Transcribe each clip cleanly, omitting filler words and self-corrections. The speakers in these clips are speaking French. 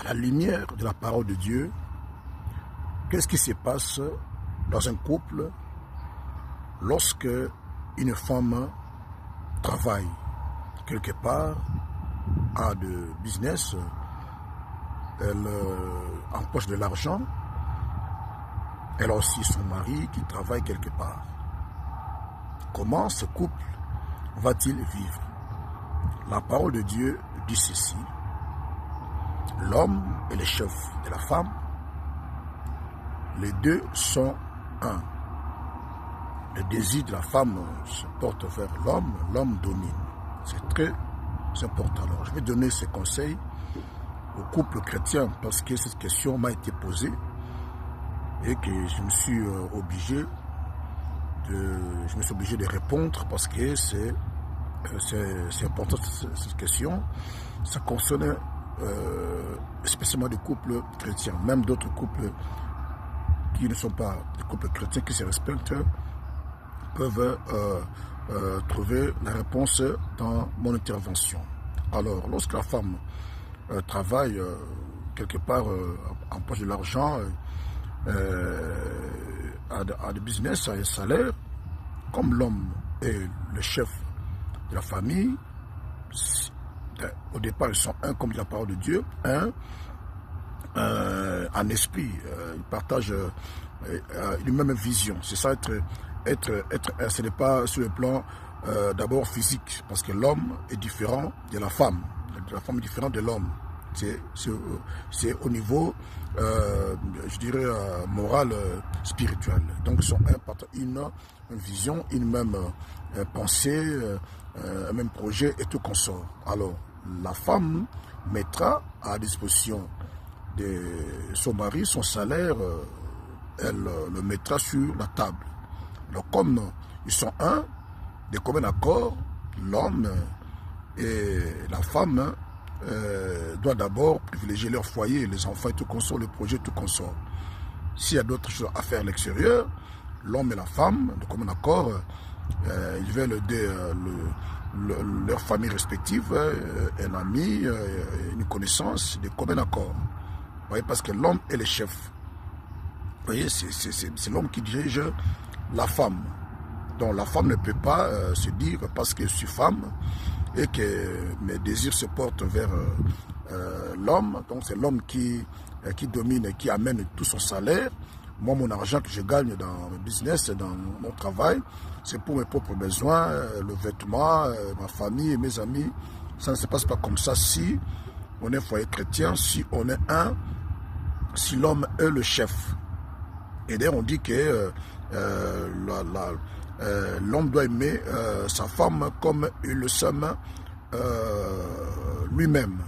à la lumière de la parole de Dieu, qu'est-ce qui se passe dans un couple lorsque une femme travaille quelque part, a de business, elle empoche de l'argent, elle a aussi son mari qui travaille quelque part. Comment ce couple va-t-il vivre? La parole de Dieu dit ceci: l'homme est le chef de la femme, les deux sont un. Le désir de la femme se porte vers l'homme, l'homme domine. C'est très important. Alors, je vais donner ces conseils au couple chrétien parce que cette question m'a été posée et que je me suis obligé de répondre parce que c'est important cette question. Ça concerne spécialement des couples chrétiens, même d'autres couples qui ne sont pas des couples chrétiens, qui se respectent, peuvent trouver la réponse dans mon intervention. Alors, lorsque la femme travaille quelque part, empoche de l'argent, a des business, a un salaire, comme l'homme est le chef de la famille, au départ ils sont un, comme dit la parole de Dieu, un en esprit, ils partagent une même vision. C'est ça, ce n'est pas sur le plan d'abord physique, parce que l'homme est différent de la femme est différente de l'homme. C'est au niveau, je dirais, moral, spirituel. Donc ils sont une vision, une même pensée, un même projet et tout consort. Alors la femme mettra à disposition de son mari son salaire, elle le mettra sur la table. Alors comme ils sont un, de commun accord, l'homme et la femme doivent d'abord privilégier leur foyer, les enfants et tout consort, le projet tout consort. S'il y a d'autres choses à faire à l'extérieur, l'homme et la femme, de commun accord, ils veulent aider leur famille respective, un ami, une connaissance, de commun accord. Vous voyez, parce que l'homme est le chef. Vous voyez, c'est l'homme qui dirige la femme. Donc la femme ne peut pas se dire parce que je suis femme et que mes désirs se portent vers l'homme. Donc c'est l'homme qui domine et qui amène tout son salaire. Moi, mon argent que je gagne dans mon business, dans mon travail, c'est pour mes propres besoins, le vêtement, ma famille et mes amis. Ça ne se passe pas comme ça si on est foyer chrétien, si on est un, si l'homme est le chef. Et d'ailleurs, on dit que l'homme doit aimer sa femme comme il le s'aime lui-même.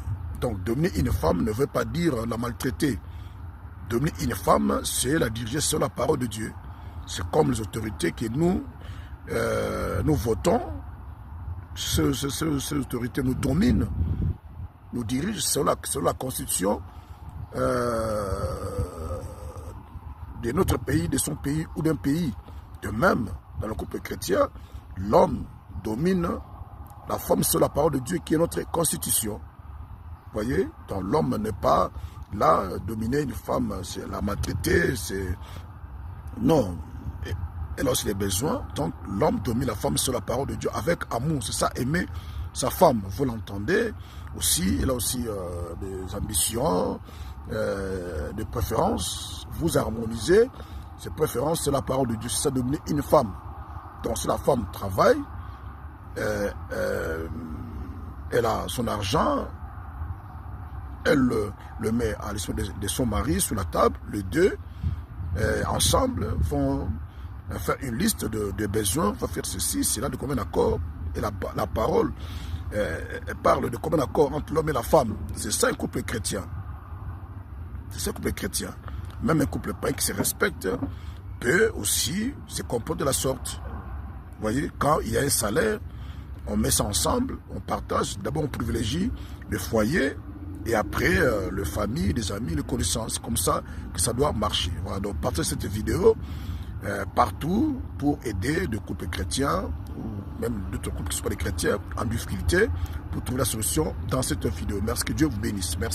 Donc, dominer une femme ne veut pas dire la maltraiter. Dominer une femme, c'est la diriger sur la parole de Dieu. C'est comme les autorités que nous votons. Ces autorités nous dominent, nous dirigent sur la constitution de notre pays, de son pays ou d'un pays. De même, dans le couple chrétien, l'homme domine la femme sur la parole de Dieu qui est notre constitution. Vous voyez? Donc l'homme n'est pas là, dominer une femme, c'est la maltraiter, c'est... Non. Elle a aussi des besoins. Donc l'homme domine la femme sur la parole de Dieu avec amour. C'est ça, aimer sa femme. Vous l'entendez aussi. Elle a aussi des ambitions, des préférences. Vous harmonisez. Ses préférences, c'est la parole de Dieu. C'est ça, dominer une femme. Donc si la femme travaille, elle a son argent, elle le met à disposition de son mari sur la table. Les deux, ensemble, vont faire une liste de besoins, vont faire ceci, cela, de commun accord. Et la parole, elle parle de commun accord entre l'homme et la femme. C'est ça un couple chrétien. C'est ça un couple chrétien. Même un couple païen qui se respecte peut aussi se comporter de la sorte. Vous voyez, quand il y a un salaire, on met ça ensemble, on partage. D'abord, on privilégie le foyer et après, le famille, les amis, les connaissances. Comme ça que ça doit marcher. Voilà, donc partagez cette vidéo partout pour aider des couples chrétiens ou même d'autres couples qui ne sont pas des chrétiens en difficulté pour trouver la solution dans cette vidéo. Merci, que Dieu vous bénisse. Merci.